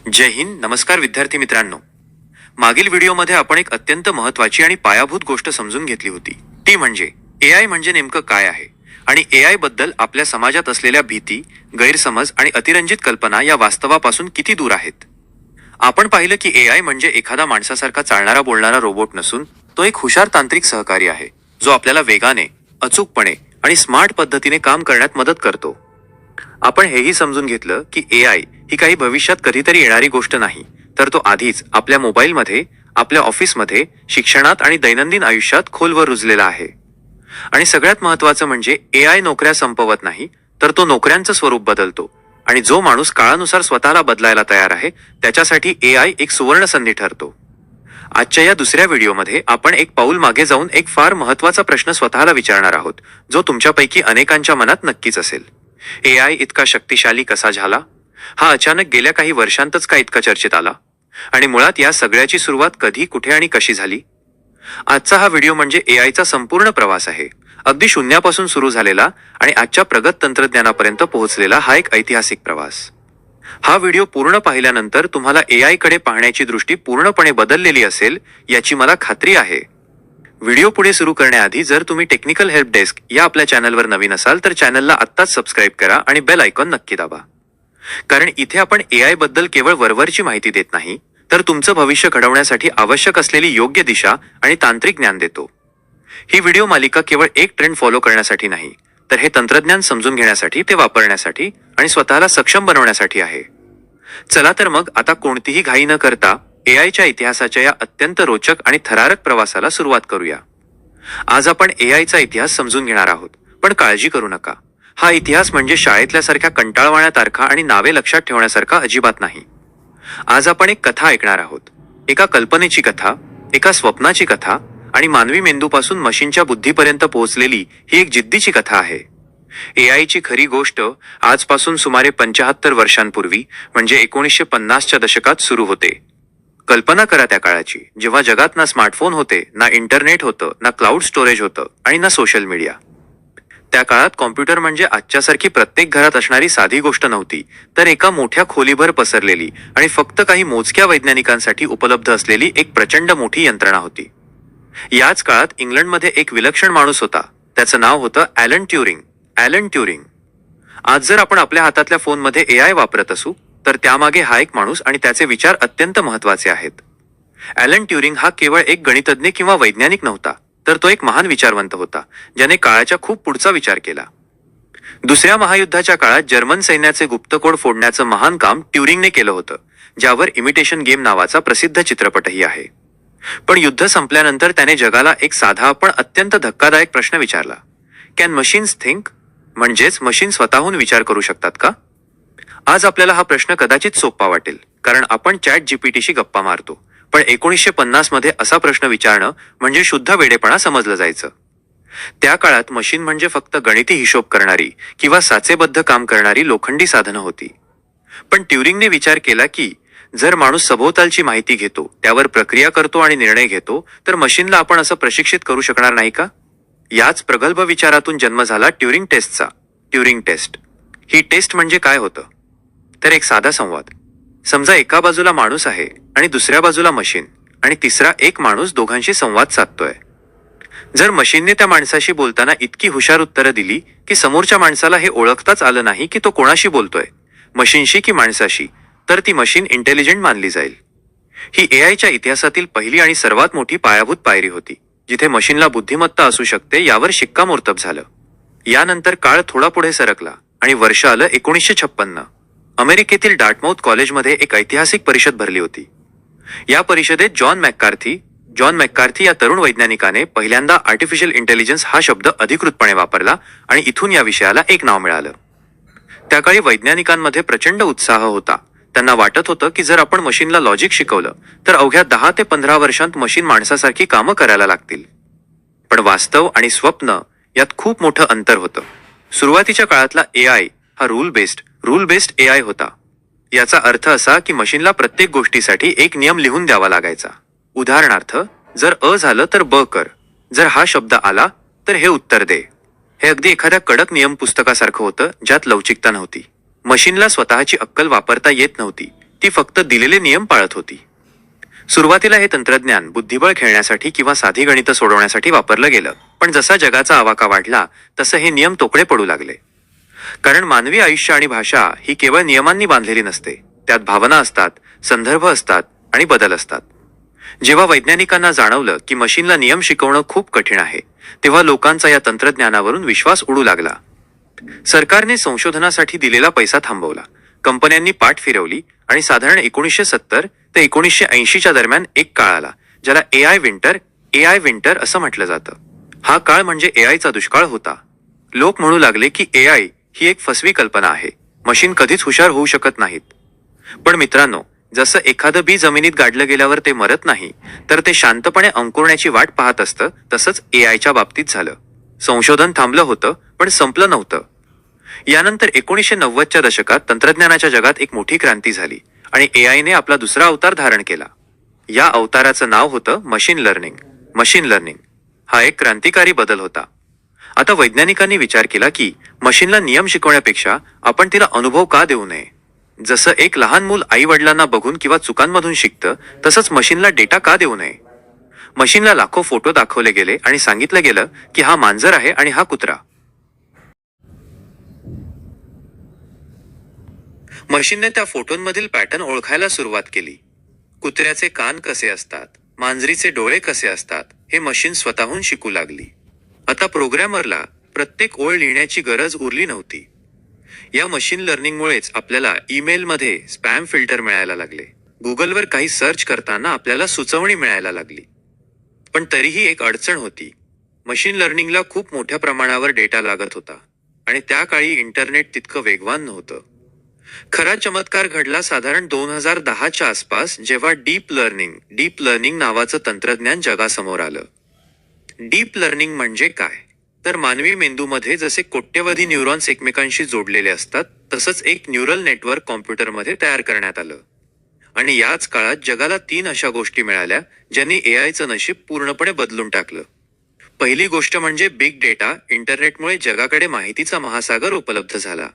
जय हिंद. नमस्कार विद्यार्थी मित्रांनो. मागील व्हिडिओमध्ये आपण एक अत्यंत महत्त्वाची आणि पायाभूत गोष्ट समजून घेतली होती. ती म्हणजे एआय म्हणजे नेमकं काय आहे आणि एआय बद्दल आपल्या समाजात असलेल्या भीती, गैरसमज आणि अतिरंजित कल्पना या वास्तवापासून किती दूर आहेत. आपण पाहिलं की एआय म्हणजे एखादा माणसासारखा चालणारा बोलणारा रोबोट नसून तो एक हुशार तांत्रिक सहकारी आहे, जो आपल्याला वेगाने, अचूकपणे आणि स्मार्ट पद्धतीने काम करण्यात मदत करतो. आपण हेही समजून घेतलं की एआय ही काही भविष्यात कधीतरी येणारी गोष्ट नाही, तर तो आधीच आपल्या मोबाईलमध्ये, आपल्या ऑफिसमध्ये, शिक्षणात आणि दैनंदिन आयुष्यात खोलवर रुजलेला आहे. आणि सगळ्यात महत्त्वाचं म्हणजे एआय नोकऱ्या संपवत नाही, तर तो नोकऱ्यांचं स्वरूप बदलतो. आणि जो माणूस काळानुसार स्वतःला बदलायला तयार आहे, त्याच्यासाठी एआय एक सुवर्ण संधी ठरतो. आजच्या या दुसऱ्या व्हिडिओमध्ये आपण एक पाऊल मागे जाऊन एक फार महत्त्वाचा प्रश्न स्वतःला विचारणार आहोत, जो तुमच्यापैकी अनेकांच्या मनात नक्कीच असेल. एआय इतका शक्तिशाली कसा झाला? हा अचानक गेल्या काही वर्षांतच का इतका चर्चेत आला? आणि मुळात या सगळ्याची सुरुवात कधी, कुठे आणि कशी झाली? आजचा हा व्हिडिओ म्हणजे एआयचा संपूर्ण प्रवास आहे. अगदी शून्यापासून सुरू झालेला आणि आजच्या प्रगत तंत्रज्ञानापर्यंत पोहोचलेला हा एक ऐतिहासिक प्रवास. हा व्हिडिओ पूर्ण पाहिल्यानंतर तुम्हाला एआय कडे पाहण्याची दृष्टी पूर्णपणे बदललेली असेल, याची मला खात्री आहे. व्हिडिओ पुढे सुरू करण्याआधी जर तुम्ही टेक्निकल हेल्प डेस्क या आपल्या चॅनलवर नवीन असाल तर चॅनलला आत्ताच सबस्क्राईब करा आणि बेल आयकॉन नक्की दाबा. कारण इथे आपण एआय बद्दल केवळ वरवरची माहिती देत नाही, तर तुमचं भविष्य घडवण्यासाठी आवश्यक असलेली योग्य दिशा आणि तांत्रिक ज्ञान देतो. ही व्हिडिओ मालिका केवळ एक ट्रेंड फॉलो करण्यासाठी नाही, तर हे तंत्रज्ञान समजून घेण्यासाठी, ते वापरण्यासाठी आणि स्वतःला सक्षम बनवण्यासाठी आहे. चला तर मग आता कोणतीही घाई न करता एआयच्या इतिहासाच्या या अत्यंत रोचक आणि थरारक प्रवासाला सुरुवात करूया. आज आपण एआयचा इतिहास समजून घेणार आहोत, पण काळजी करू नका. हा इतिहास म्हणजे शाळेतल्यासारख्या कंटाळवाण्या तारखा आणि नावे लक्षात ठेवण्यासारखा अजिबात नाही. आज आपण एक कथा ऐकणार आहोत. एका कल्पनेची कथा, एका स्वप्नाची कथा आणि मानवी मेंदूपासून मशीनच्या बुद्धीपर्यंत पोहोचलेली ही एक जिद्दीची कथा आहे. एआयची खरी गोष्ट आजपासून सुमारे 75 वर्षांपूर्वी म्हणजे 1950च्या दशकात सुरू होते. कल्पना करा त्या काळाची, जेव्हा जगात ना स्मार्टफोन होते, ना इंटरनेट होतं, ना क्लाउड स्टोरेज होतं आणि ना सोशल मीडिया. त्या काळात कॉम्प्युटर म्हणजे आजच्यासारखी प्रत्येक घरात असणारी साधी गोष्ट नव्हती, तर एका मोठ्या खोलीभर पसरलेली आणि फक्त काही मोजक्या वैज्ञानिकांसाठी उपलब्ध असलेली एक प्रचंड मोठी यंत्रणा होती. याच काळात इंग्लंडमध्ये एक विलक्षण माणूस होता. त्याचं नाव होतं ॲलन ट्युरिंग. Allen Turing. आज जर आपण आपल्या हातातल्या फोनमध्ये एआय वापरत असू, तर त्यामागे हा एक माणूस आणि त्याचे विचार अत्यंत महत्त्वाचे आहेत. ॲलन ट्युरिंग हा केवळ एक गणितज्ञ किंवा वैज्ञानिक नव्हता, तर तो एक महान विचारवंत होता, ज्याने काळाच्या खूप पुढचा विचार केला. दुसऱ्या महायुद्धाच्या काळात जर्मन सैन्याचे गुप्तकोड फोडण्याचं महान काम ट्युरिंगने केलं होतं, ज्यावर इमिटेशन गेम नावाचा प्रसिद्ध चित्रपटही आहे. पण युद्ध संपल्यानंतर त्याने जगाला एक साधा पण अत्यंत धक्कादायक प्रश्न विचारला. Can machines think? म्हणजेच मशीन स्वतःहून विचार करू शकतात का? आज आपल्याला हा प्रश्न कदाचित सोपा वाटेल, कारण आपण चॅट जीपीटीशी गप्पा मारतो. पण 1950 मध्ये असा प्रश्न विचारणं म्हणजे शुद्ध वेडेपणा समजलं जायचं. त्या काळात मशीन म्हणजे फक्त गणिती हिशोब करणारी किंवा साचेबद्ध काम करणारी लोखंडी साधनं होती. पण ट्युरिंगने विचार केला की जर माणूस सभोवतालची माहिती घेतो, त्यावर प्रक्रिया करतो आणि निर्णय घेतो, तर मशीनला आपण असं प्रशिक्षित करू शकणार नाही का? याच प्रगल्भ विचारातून जन्म झाला ट्युरिंग टेस्टचा. ट्युरिंग टेस्ट ही टेस्ट म्हणजे काय होतं? तर एक साधा संवाद. समजा एका बाजूला माणूस आहे आणि दुसऱ्या बाजूला मशीन, आणि तिसरा एक माणूस दोघांशी संवाद साधतोय. जर मशीनने त्या माणसाशी बोलताना इतकी हुशार उत्तरं दिली की समोरच्या माणसाला हे ओळखताच आलं नाही की तो कोणाशी बोलतोय, मशीनशी की माणसाशी, तर ती मशीन इंटेलिजंट मानली जाईल. ही एआयच्या इतिहासातील पहिली आणि सर्वात मोठी पायाभूत पायरी होती, जिथे मशीनला बुद्धिमत्ता असू शकते यावर शिक्कामोर्तब झालं. यानंतर काळ थोडा पुढे सरकला आणि वर्ष आलं 1956. अमेरिकेतील डार्टमाउथ कॉलेजमध्ये एक ऐतिहासिक परिषद भरली होती. या परिषदेत जॉन मॅककार्थी या तरुण वैज्ञानिकाने पहिल्यांदा आर्टिफिशियल इंटेलिजन्स हा शब्द अधिकृतपणे वापरला आणि इथून या विषयाला एक नाव मिळालं. त्याकाळी वैज्ञानिकांमध्ये प्रचंड उत्साह होता. त्यांना वाटत होतं की जर आपण मशीनला लॉजिक शिकवलं तर अवघ्या 10 ते 15 वर्षांत मशीन माणसासारखी कामं करायला लागतील. पण वास्तव आणि स्वप्न यात खूप मोठं अंतर होतं. सुरुवातीच्या काळातला एआय हा रूल बेस्ड एआय होता. याचा अर्थ असा की मशीनला प्रत्येक गोष्टीसाठी एक नियम लिहून द्यावा लागायचा. उदाहरणार्थ, जर अ झालं तर ब कर, जर हा शब्द आला तर हे उत्तर दे. हे अगदी एखाद्या कडक नियम पुस्तकासारखं होतं, ज्यात लवचिकता नव्हती. मशीनला स्वतःची अक्कल वापरता येत नव्हती. ती फक्त दिलेले नियम पाळत होती. सुरुवातीला हे तंत्रज्ञान बुद्धिबळ खेळण्यासाठी किंवा साधी गणितं सोडवण्यासाठी वापरलं गेलं, पण जसा जगाचा आवाका वाढला तसं हे नियम तोकडे पडू लागले. कारण मानवी आयुष्य आणि भाषा ही केवळ नियमांनी बांधलेली नसते, त्यात भावना असतात, संदर्भ असतात आणि बदल असतात. जेव्हा वैज्ञानिकांना जाणवलं की मशीनला नियम शिकवणं खूप कठीण आहे, तेव्हा लोकांचा या तंत्रज्ञानावरून विश्वास उडू लागला. सरकारने संशोधनासाठी दिलेला पैसा थांबवला, कंपन्यांनी पाठ फिरवली आणि साधारण 1970 ते 1980च्या दरम्यान एक काळ आला ज्याला एआय विंटर असं म्हटलं जातं. हा काळ म्हणजे एआयचा दुष्काळ होता. लोक म्हणू लागले की एआय ही एक फसवी कल्पना आहे, मशीन कधीच हुशार होऊ शकत नाहीत. पण मित्रांनो, जसं एखादं बी जमिनीत गाडलं गेल्यावर ते मरत नाही, तर ते शांतपणे अंकुरण्याची वाट पाहत असतं, तसंच एआयच्या बाबतीत झालं. संशोधन थांबलं होतं, पण संपलं नव्हतं. यानंतर 1990च्या दशकात तंत्रज्ञानाच्या जगात एक मोठी क्रांती झाली आणि एआयने आपला दुसरा अवतार धारण केला. या अवताराचं नाव होतं मशीन लर्निंग हा एक क्रांतिकारी बदल होता. आता वैज्ञानिकांनी विचार केला की मशीनला नियम शिकवण्यापेक्षा आपण तिला अनुभव का देऊ नये. जसं एक लहान मूल आई वडिलांना बघून किंवा चुकांमधून शिकतं, तसंच मशीनला डेटा का देऊ नये. मशीनला लाखो फोटो दाखवले गेले आणि सांगितलं गेलं की हा मांजर आहे आणि हा कुत्रा. मशीनने त्या फोटोंमधील पॅटर्न ओळखायला सुरुवात केली. कुत्र्याचे कान कसे असतात, मांजरीचे डोळे कसे असतात, हे मशीन स्वतःहून शिकू लागली. आता प्रोग्रॅमरला प्रत्येक ओळ लिहिण्याची गरज उरली नव्हती. या मशीन लर्निंगमुळेच आपल्याला ईमेलमध्ये स्पॅम फिल्टर मिळायला लागले, गुगलवर काही सर्च करताना आपल्याला सुचवणी मिळायला लागली. पण तरीही एक अडचण होती. मशीन लर्निंगला खूप मोठ्या प्रमाणावर डेटा लागत होता आणि त्या काळी इंटरनेट तितकं वेगवान नव्हतं. खरा चमत्कार घडला साधारण 2010च्या आसपास, जेव्हा डीप लर्निंग नावाचं तंत्रज्ञान जगासमोर आलं. डीप लर्निंग म्हणजे काय, तर मानवी मेंदूमध्ये जसे कोट्यवधी न्यूरॉन्स एकमेकांशी जोडलेले असतात, तसंच एक न्यूरल नेटवर्क कॉम्प्युटरमध्ये तयार करण्यात आलं. आणि याच काळात जगाला 3 अशा गोष्टी मिळाल्या ज्यांनी एआयचं नशीब पूर्णपणे बदलून टाकलं. पहिली गोष्ट म्हणजे बिग डेटा. इंटरनेटमुळे जगाकडे माहितीचा महासागर उपलब्ध झाला.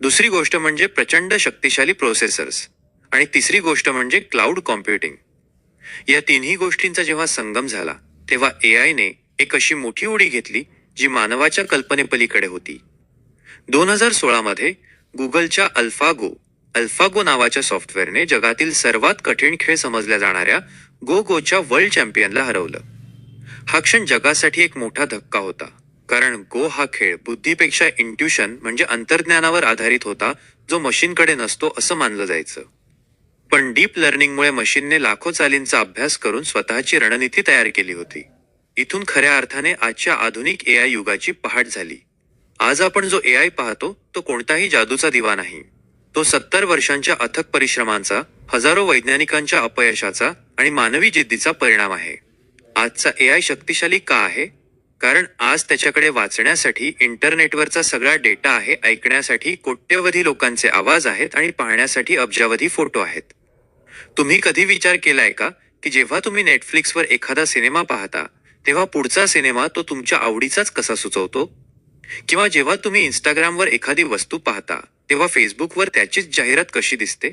दुसरी गोष्ट म्हणजे प्रचंड शक्तिशाली प्रोसेसर्स. आणि तिसरी गोष्ट म्हणजे क्लाउड कॉम्प्युटिंग. या तिन्ही गोष्टींचा जेव्हा संगम झाला, तेव्हा एआयने एक अशी मोठी उडी घेतली जी मानवाच्या कल्पनेपलीकडे होती. 2016 मध्ये गुगलच्या अल्फागो नावाच्या सॉफ्टवेअरने जगातील सर्वात कठीण खेळ समजल्या जाणाऱ्या गोच्या वर्ल्ड चॅम्पियनला हरवलं. हा क्षण जगासाठी एक मोठा धक्का होता, कारण गो हा खेळ बुद्धीपेक्षा इंट्युशन म्हणजे अंतर्ज्ञानावर आधारित होता, जो मशीनकडे नसतो असं मानलं जायचं. पण डीप लर्निंगमुळे मशीनने लाखो चालींचा अभ्यास करून स्वतःची रणनीती तयार केली होती. इथून खऱ्या अर्थाने आजच्या आधुनिक एआय युगाची पहाट झाली. आज आपण जो एआय पाहतो तो कोणताही जादूचा दिवा नाही. तो 70 वर्षांच्या अथक परिश्रमांचा, हजारो वैज्ञानिकांच्या अपयशाचा आणि मानवी जिद्दीचा परिणाम आहे. आजचा एआय शक्तिशाली का आहे? कारण आज त्याच्याकडे वाचण्यासाठी इंटरनेटवरचा सगळा डेटा आहे, ऐकण्यासाठी कोट्यवधी लोकांचे आवाज आहेत आणि पाहण्यासाठी अब्जावधी फोटो आहेत. तुम्ही कधी विचार केलाय का की जेव्हा तुम्ही नेटफ्लिक्सवर एखादा सिनेमा पाहता, तेव्हा पुढचा सिनेमा तो तुमच्या आवडीचाच कसा सुचवतो? किंवा जेव्हा तुम्ही इंस्टाग्रामवर एखादी वस्तू पाहता, तेव्हा फेसबुकवर त्याचीच जाहिरात कशी दिसते?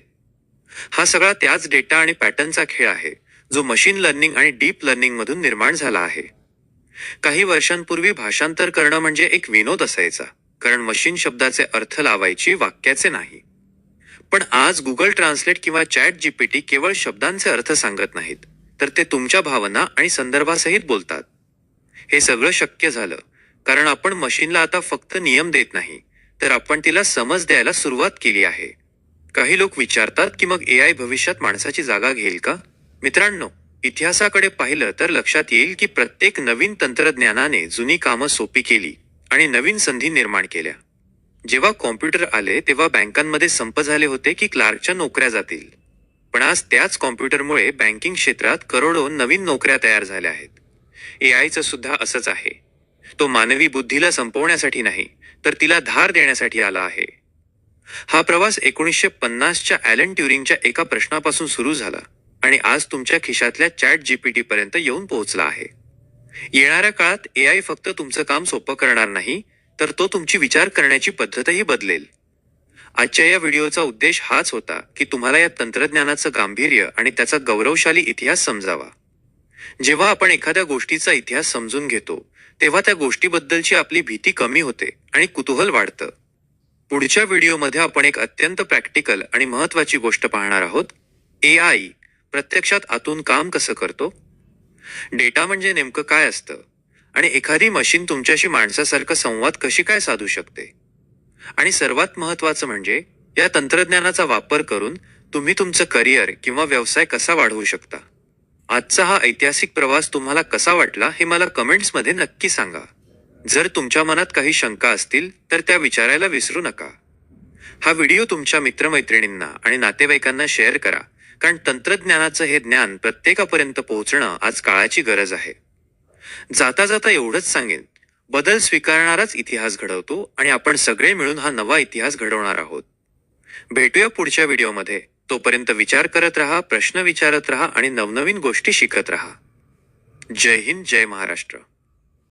हा सगळा त्याच डेटा आणि पॅटर्नचा खेळ आहे, जो मशीन लर्निंग आणि डीप लर्निंग मधून निर्माण झाला आहे. काही वर्षांपूर्वी भाषांतर करणं म्हणजे एक विनोद असायचा, कारण मशीन शब्दाचे अर्थ लावायची, वाक्याचे नाही. पण आज गुगल ट्रान्सलेट किंवा चॅट जीपीटी केवळ शब्दांचे अर्थ सांगत नाहीत, तर ते तुमच्या भावना आणि संदर्भासहित बोलतात. हे सगळं शक्य झालं कारण आपण मशीनला आता फक्त नियम देत नाही, तर आपण तिला समज द्यायला सुरुवात केली आहे. काही लोक विचारतात की मग एआय भविष्यात माणसाची जागा घेईल का? मित्रांनो, इतिहासाकडे पाहिलं तर लक्षात येईल की प्रत्येक नवीन तंत्रज्ञानाने जुनी कामं सोपी केली आणि नवीन संधी निर्माण केल्या. जेव्हा कॉम्प्युटर आले तेव्हा बँकांमध्ये संप झाले होते की क्लार्कच्या नोकऱ्या जातील. पण आज त्याच कॉम्प्युटरमुळे बँकिंग क्षेत्रात करोडो नवीन नोकऱ्या तयार झाल्या आहेत. एआयचं सुद्धा असंच आहे. तो मानवी बुद्धीला संपवण्यासाठी नाही, तर तिला धार देण्यासाठी आला आहे. हा प्रवास 1950च्या ॲलन ट्युरिंगच्या एका प्रश्नापासून सुरू झाला आणि आज तुमच्या खिशातल्या चॅट जीपीटी पर्यंत येऊन पोहोचला आहे. येणाऱ्या काळात एआय फक्त तुमचं काम सोपं करणार नाही, तर तो तुमची विचार करण्याची पद्धतही बदलेल. आजच्या या व्हिडिओचा उद्देश हाच होता की तुम्हाला या तंत्रज्ञानाचं गांभीर्य आणि त्याचा गौरवशाली इतिहास समजावा. जेव्हा आपण एखाद्या गोष्टीचा इतिहास समजून घेतो तेव्हा त्या गोष्टीबद्दलची आपली भीती कमी होते आणि कुतूहल वाढतं. पुढच्या व्हिडिओमध्ये आपण एक अत्यंत प्रॅक्टिकल आणि महत्त्वाची गोष्ट पाहणार आहोत. AI प्रत्यक्षात आतून काम कसं करतो, डेटा म्हणजे नेमकं काय असतं आणि एखादी मशीन तुमच्याशी माणसासारखं संवाद कशी काय साधू शकते. आणि सर्वात महत्त्वाचं म्हणजे या तंत्रज्ञानाचा वापर करून तुम्ही तुमचं करिअर किंवा व्यवसाय कसा वाढवू शकता. आजचा हा ऐतिहासिक प्रवास तुम्हाला कसा वाटला हे मला कमेंट्समध्ये नक्की सांगा. जर तुमच्या मनात काही शंका असतील तर त्या विचारायला विसरू नका. हा व्हिडिओ तुमच्या मित्रमैत्रिणींना आणि नातेवाईकांना शेअर करा, कारण तंत्रज्ञानाचं हे ज्ञान प्रत्येकापर्यंत पोहोचणं आज काळाची गरज आहे. जाता जाता एवढंच सांगेन, बदल स्वीकारणाराच इतिहास घडवतो आणि आपण सगळे मिळून हा नवा इतिहास घडवणार आहोत. भेटूया पुढच्या व्हिडिओमध्ये. तोपर्यंत विचार करत राहा, प्रश्न विचारत राहा आणि नवनवीन गोष्टी शिकत राहा. जय हिंद, जय महाराष्ट्र.